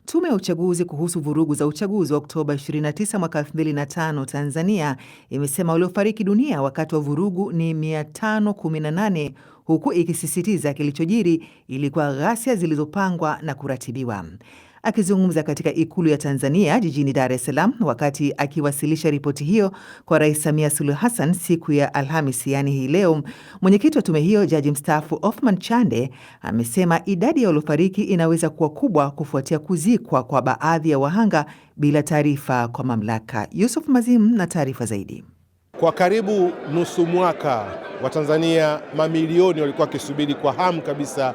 Tume ya uchaguzi kuhusu vurugu za uchaguzi wa Oktoba 29 mwaka 2005 Tanzania imesema waliofariki dunia wakati wa vurugu ni 518 huku ikisisitiza kilichojiri ilikuwa ghasia zilizopangwa na kuratibiwa. Akizungumza katika Ikulu ya Tanzania jijini Dar es Salaam wakati akiwasilisha ripoti hiyo kwa Rais Samia Suluhu Hassan siku ya Alhamisi, yaani hii leo, mwenyekiti wa tume hiyo Jaji mstaafu Othman Chande amesema idadi ya waliofariki inaweza kuwa kubwa kufuatia kuzikwa kwa baadhi ya wahanga bila taarifa kwa mamlaka. Yusuf Mazim na taarifa zaidi. Kwa karibu nusu mwaka wa Tanzania mamilioni walikuwa wakisubiri kwa hamu kabisa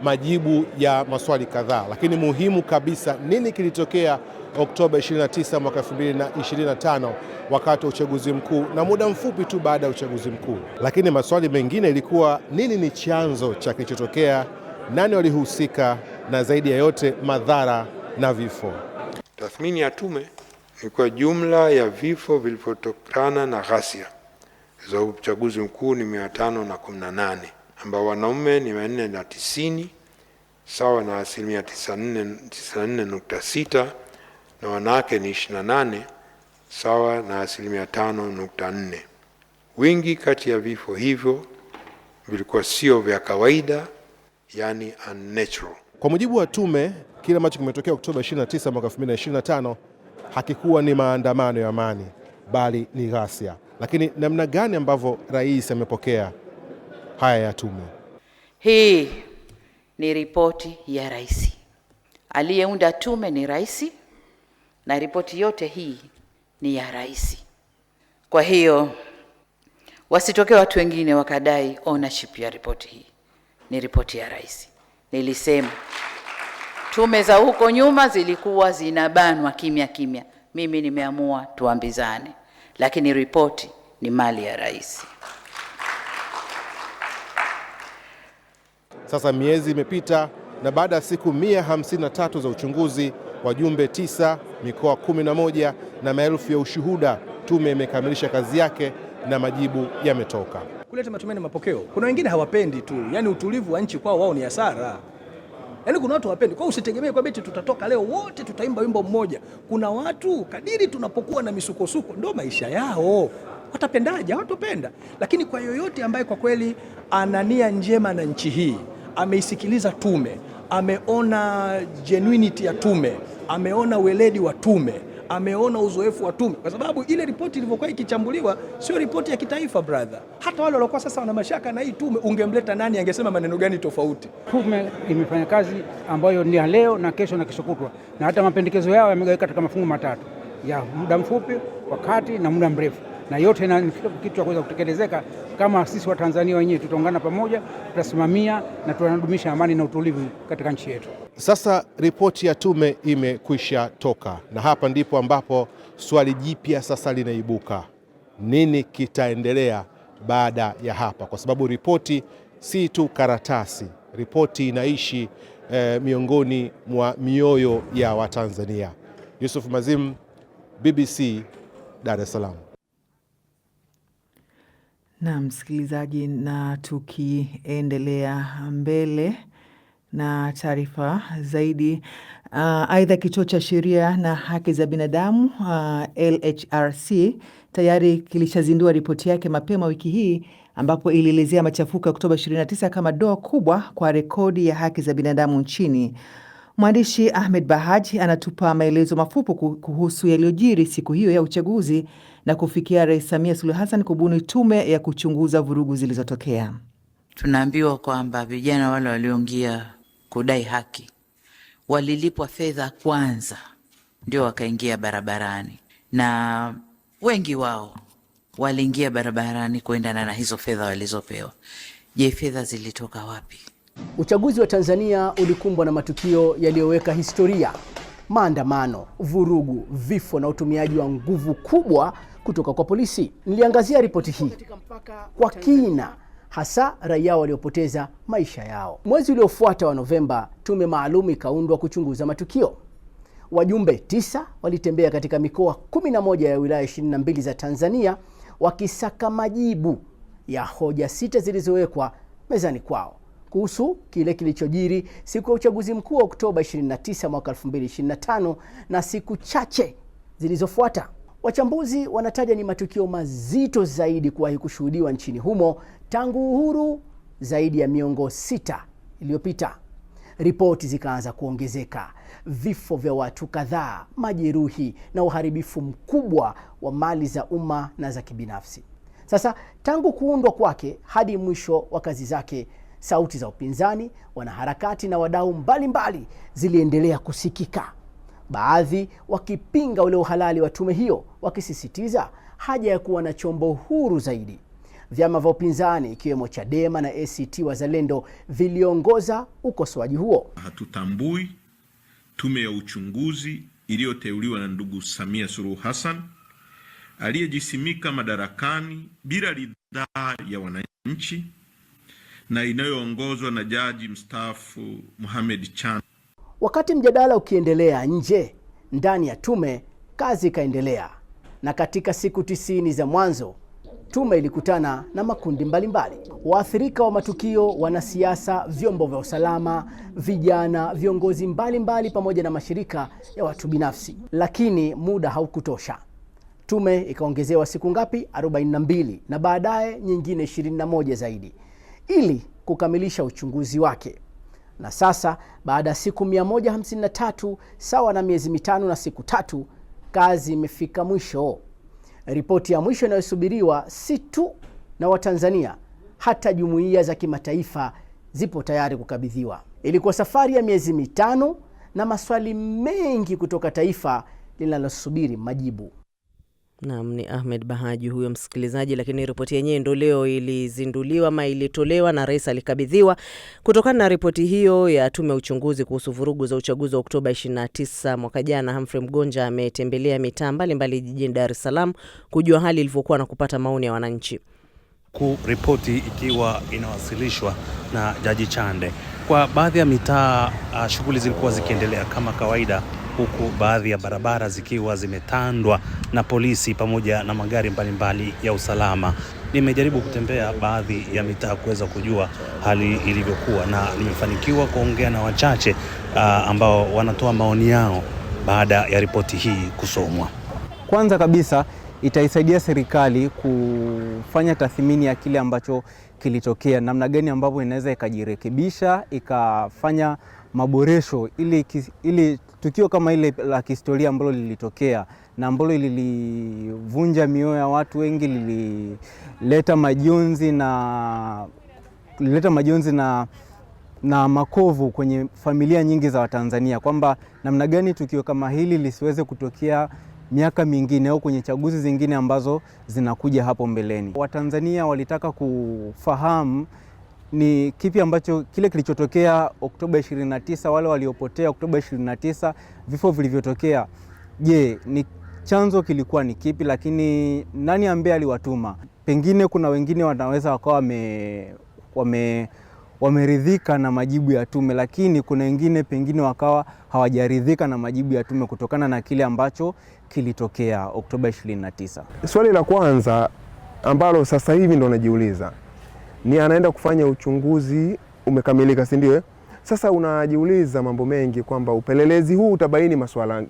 majibu ya maswali kadhaa, lakini muhimu kabisa, nini kilitokea Oktoba 29 mwaka 2025 wakati wa uchaguzi mkuu na muda mfupi tu baada ya uchaguzi mkuu. Lakini maswali mengine ilikuwa nini ni chanzo cha kilichotokea, nani walihusika, na zaidi ya yote madhara na vifo. Tathmini ya tume ni kwa jumla ya vifo vilivyotokana na ghasia za uchaguzi mkuu ni 518, ambao wanaume ni 490 sawa na 94.6 na wanawake ni 28 sawa na 5.4. Wingi kati ya vifo hivyo vilikuwa sio vya kawaida, yani unnatural. Kwa mujibu wa tume, kile ambacho kimetokea Oktoba 29 mwaka 2025 hakikuwa ni maandamano ya amani, bali ni ghasia. Lakini namna gani ambavyo rais amepokea haya ya tume? Hii ni ripoti ya rais. Aliyeunda tume ni rais na ripoti yote hii ni ya rais. Kwa hiyo wasitokee watu wengine wakadai ownership ya ripoti hii. Ni ripoti ya rais. Nilisema tume za huko nyuma zilikuwa zinabanwa kimya kimya. Mimi nimeamua tuambizane, lakini ripoti ni mali ya rais. Sasa miezi imepita na baada ya siku 153 za uchunguzi, wajumbe 9, mikoa 11 na maelfu ya ushuhuda, tume imekamilisha kazi yake na majibu yametoka. Kuleta matumaini mapokeo. Kuna wengine hawapendi tu, yani utulivu wa nchi kwao wao ni hasara. Yaani kuna watu hawapendi. Kwa hiyo usitegemee kwa beti tutatoka leo wote tutaimba wimbo mmoja. Kuna watu kadiri tunapokuwa na misukosuko ndo maisha yao. Watapendaje? Hawatopenda. Lakini kwa yoyote ambaye kwa kweli ana nia njema na nchi hii, ameisikiliza tume, ameona genuinity ya tume, ameona weledi wa tume, ameona uzoefu wa tume, kwa sababu ile ripoti ilivyokuwa ikichambuliwa sio ripoti ya kitaifa brother. Hata wale waliokuwa sasa wana mashaka na hii tume, ungemleta nani angesema maneno gani tofauti? Tume imefanya kazi ambayo ni ya leo na kesho na kesho kutwa, na hata mapendekezo yao yamegawika katika mafungu matatu ya muda mfupi, wakati na muda mrefu, na yote na kitu cha kuweza kutekelezeka kama sisi wa Tanzania wenyewe tutaungana pamoja, tutasimamia na tunadumisha amani na utulivu katika nchi yetu. Sasa ripoti ya tume imekwisha toka, na hapa ndipo ambapo swali jipya sasa linaibuka. Nini kitaendelea baada ya hapa? Kwa sababu ripoti si tu karatasi, ripoti inaishi miongoni mwa mioyo ya Watanzania. Yusuf Mazim, BBC, Dar es Salaam. Na msikilizaji, na tukiendelea mbele na taarifa zaidi, aidha kituo cha sheria na haki za binadamu LHRC tayari kilishazindua ripoti yake mapema wiki hii, ambapo ilielezea machafuko ya Oktoba 29 kama doa kubwa kwa rekodi ya haki za binadamu nchini. Mwandishi Ahmed Bahaji anatupa maelezo mafupi kuhusu yaliyojiri siku hiyo ya uchaguzi na kufikia Rais Samia Suluhu Hassan kubuni tume ya kuchunguza vurugu zilizotokea. Tunaambiwa kwamba vijana wale walioingia kudai haki walilipwa fedha kwanza ndio wakaingia barabarani, na wengi wao waliingia barabarani kuendana na hizo fedha walizopewa. Je, fedha zilitoka wapi? Uchaguzi wa Tanzania ulikumbwa na matukio yaliyoweka historia: maandamano, vurugu, vifo na utumiaji wa nguvu kubwa kutoka kwa polisi. Niliangazia ripoti hii kwa kina, hasa raia waliopoteza maisha yao. Mwezi uliofuata wa Novemba, tume maalum ikaundwa kuchunguza matukio. Wajumbe 9 walitembea katika mikoa 11 ya wilaya 22 za Tanzania wakisaka majibu ya hoja 6 zilizowekwa mezani kwao. kuhusu kile kilichojiri siku ya uchaguzi mkuu wa Oktoba 29 mwaka 2025 na siku chache zilizofuata. Wachambuzi wanataja ni matukio mazito zaidi kuwahi kushuhudiwa nchini humo tangu uhuru zaidi ya miongo 6 iliyopita. Ripoti zikaanza kuongezeka, vifo vya watu kadhaa, majeruhi na uharibifu mkubwa wa mali za umma na za kibinafsi. Sasa tangu kuundwa kwake hadi mwisho wa kazi zake, sauti za upinzani, wanaharakati na wadau mbalimbali ziliendelea kusikika. Baadhi wakipinga ule uhalali wa tume hiyo, wakisisitiza haja ya kuwa na chombo huru zaidi. Vyama vya upinzani ikiwemo Chadema na ACT Wazalendo viliongoza ukosoaji huo. Hatutambui tume ya uchunguzi iliyoteuliwa na ndugu Samia Suluhu Hassan aliyejisimika madarakani bila ridhaa ya wananchi na inayoongozwa na jaji mstaafu Mohamed Chan. Wakati mjadala ukiendelea nje, ndani ya tume kazi ikaendelea, na katika siku 90 za mwanzo tume ilikutana na makundi mbalimbali. Waathirika wa matukio, wanasiasa, vyombo vya usalama, vijana, viongozi mbalimbali pamoja na mashirika ya watu binafsi. Lakini muda haukutosha. Tume ikaongezewa siku ngapi? 42 na baadaye nyingine 21 zaidi ili kukamilisha uchunguzi wake. Na sasa baada ya siku 153 sawa na miezi 5 na siku 3, kazi imefika mwisho. Ripoti ya mwisho inayosubiriwa si tu na Watanzania, hata jumuiya za kimataifa zipo tayari kukabidhiwa. Ilikuwa safari ya miezi 5 na maswali mengi kutoka taifa linalosubiri majibu. Naam, ni Ahmed Bahaji huyo msikilizaji, lakini ripoti yenyewe ndio leo ilizinduliwa ama ilitolewa na rais alikabidhiwa. Kutokana na ripoti hiyo ya tume ya uchunguzi kuhusu vurugu za uchaguzi wa Oktoba 29 mwaka jana, Humphrey Mgonja ametembelea mitaa mbalimbali jijini Dar es Salaam kujua hali ilivyokuwa na kupata maoni ya wananchi. Ripoti ikiwa inawasilishwa na Jaji Chande. Kwa baadhi ya mitaa shughuli zilikuwa zikiendelea kama kawaida, huku baadhi ya barabara zikiwa zimetandwa na polisi pamoja na magari mbalimbali ya usalama. Nimejaribu kutembea baadhi ya mitaa kuweza kujua hali ilivyokuwa, na nimefanikiwa kuongea na wachache ambao wanatoa maoni yao baada ya ripoti hii kusomwa. Kwanza kabisa itaisaidia serikali kufanya tathmini ya kile ambacho kilitokea, namna gani ambavyo inaweza ikajirekebisha, ikafanya maboresho ili tukio kama ile la kihistoria ambalo lilitokea na ambalo lilivunja mioyo ya watu wengi, lilileta majonzi na makovu kwenye familia nyingi za Watanzania, kwamba namna gani tukio kama hili lisiweze kutokea miaka mingine au kwenye chaguzi zingine ambazo zinakuja hapo mbeleni. Watanzania walitaka kufahamu ni kipi ambacho kile kilichotokea Oktoba 29, wale waliopotea Oktoba 29, vifo vilivyotokea. Je, ni chanzo kilikuwa ni kipi, lakini nani ambaye aliwatuma? Pengine kuna wengine wanaweza wakawa wameridhika na majibu ya tume, lakini kuna wengine pengine wakawa hawajaridhika na majibu ya tume kutokana na kile ambacho kilitokea Oktoba 29. Swali la kwanza ambalo sasa hivi ndo najiuliza ni anaenda kufanya uchunguzi umekamilika, si ndio? Sasa unajiuliza mambo mengi kwamba upelelezi huu utabaini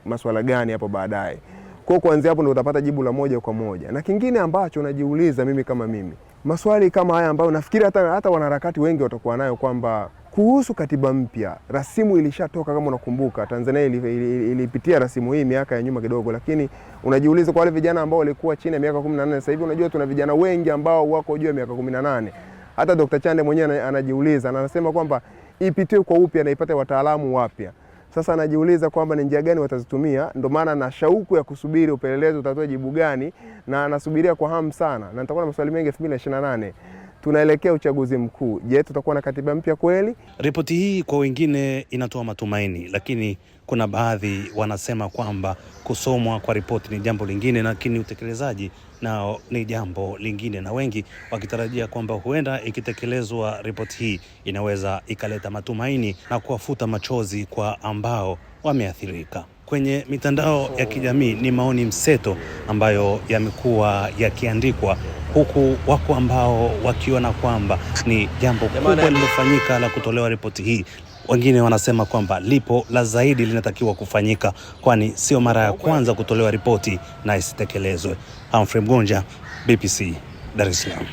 maswala gani hapo baadaye. Kwa kuanzia hapo ndo utapata jibu la moja kwa moja. Na kingine ambacho najiuliza mimi kama mimi, maswali kama haya ambayo nafikiri hata wanaharakati wengi watakuwa nayo, kwamba kuhusu katiba mpya, rasimu ilishatoka kama unakumbuka. Tanzania ilipitia rasimu hii miaka ya nyuma kidogo, lakini unajiuliza kwa wale vijana ambao walikuwa chini ya miaka 18, sasa hivi unajua tuna vijana wengi ambao wako juu ya miaka 18. Hata Dr. Chande mwenyewe anajiuliza na anasema kwamba ipitiwe kwa upya na ipate wataalamu wapya. Sasa anajiuliza kwamba ni njia gani watazitumia. Ndio maana na shauku ya kusubiri upelelezi utatoa jibu gani, na anasubiria kwa hamu sana. Na nitakuwa na maswali mengi 2028. Tunaelekea uchaguzi mkuu. Je, tutakuwa na katiba mpya kweli? Ripoti hii kwa wengine inatoa matumaini, lakini kuna baadhi wanasema kwamba kusomwa kwa ripoti ni jambo lingine, lakini utekelezaji nao ni jambo lingine, na wengi wakitarajia kwamba huenda ikitekelezwa ripoti hii inaweza ikaleta matumaini na kuwafuta machozi kwa ambao wameathirika. Kwenye mitandao ya kijamii ni maoni mseto ambayo yamekuwa yakiandikwa, huku wako ambao wakiona kwamba ni jambo kubwa lililofanyika la kutolewa ripoti hii. Wengine wanasema kwamba lipo la zaidi linatakiwa kufanyika, kwani sio mara ya kwanza kutolewa ripoti na isitekelezwe. Humphrey Mgonja, BBC, Dar es Salaam.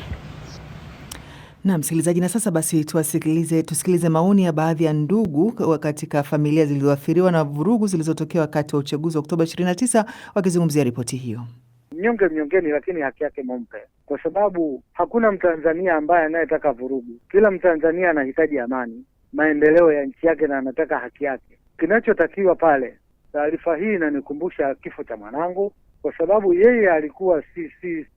Na msikilizaji, na sasa basi tusikilize maoni ya baadhi ya ndugu katika familia zilizoathiriwa na vurugu zilizotokea wakati wa uchaguzi wa Oktoba 29 wakizungumzia ripoti hiyo. Mnyonge mnyongeni, lakini haki yake mumpe, kwa sababu hakuna Mtanzania ambaye anayetaka vurugu. Kila Mtanzania anahitaji amani, maendeleo ya nchi yake na anataka haki yake. Kinachotakiwa pale, taarifa hii inanikumbusha kifo cha mwanangu, kwa sababu yeye alikuwa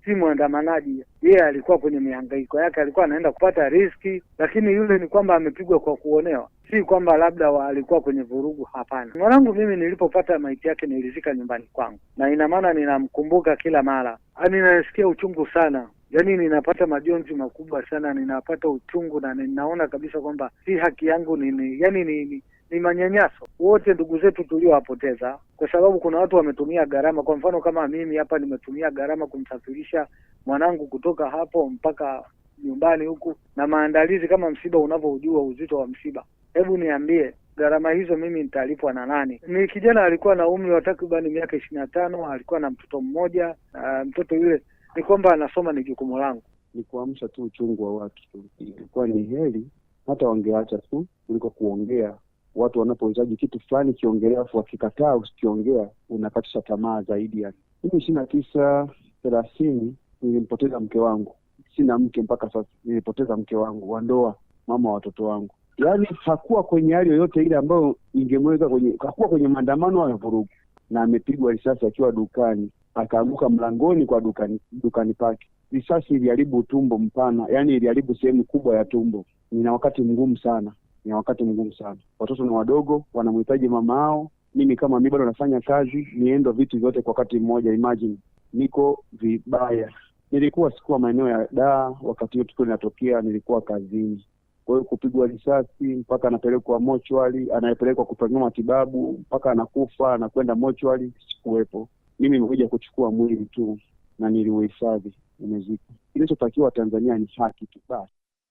si mwandamanaji. Yeye alikuwa kwenye mihangaiko yake, alikuwa anaenda kupata riziki, lakini yule ni kwamba amepigwa kwa kuonewa, si kwamba labda alikuwa kwenye vurugu. Hapana. Mwanangu mimi nilipopata maiti yake nilizika nyumbani kwangu, na ina maana ninamkumbuka kila mara. Ninasikia uchungu sana, yaani ninapata majonzi makubwa sana, ninapata uchungu na ninaona kabisa kwamba si haki yangu, ni manyanyaso. Wote ndugu zetu tuliowapoteza, kwa sababu kuna watu wametumia gharama. Kwa mfano kama mimi hapa nimetumia gharama kumsafirisha mwanangu kutoka hapo mpaka nyumbani huku, na maandalizi kama msiba unavyojua uzito wa msiba. Hebu niambie, gharama hizo mimi nitalipwa na nani? Ni kijana alikuwa na umri wa takriban miaka 25, alikuwa na mtoto mmoja. Mtoto yule ni kwamba anasoma, ni jukumu langu. Ni kuamsha tu uchungu wa watu. Ilikuwa ni heri hata wangeacha tu kuliko kuongea. Watu wanapohitaji kitu fulani kiongelewa, afu wakikataa usikiongea, unakatisha tamaa zaidi. Yani mimi 29/30 nilimpoteza mke wangu. Sina mke mpaka sasa. Nilipoteza mke wangu wa ndoa, mama wa watoto wangu. Yani hakuwa kwenye hali yoyote ile ambayo ingemweka hakuwa kwenye maandamano au vurugu, na amepigwa risasi akiwa dukani, akaanguka mlangoni kwa dukani pake. Risasi iliharibu tumbo mpana, yani iliharibu sehemu kubwa ya tumbo. Nina wakati mgumu sana. Watoto ni wadogo, wanamhitaji mama hao. Mimi kama mimi bado nafanya kazi, niendo vitu vyote kwa wakati mmoja. Imagine, niko vibaya. Sikuwa maeneo ya Dar wakati hiyo tukio linatokea, nilikuwa kazini. Kwa hiyo kupigwa risasi mpaka anapelekwa mochwali, anayepelekwa kufanyiwa matibabu mpaka anakufa, anakwenda mochwali, sikuwepo. Mimi nimekuja kuchukua mwili tu na niliuhifadhi, umezika. Kinachotakiwa Tanzania ni haki tu basi.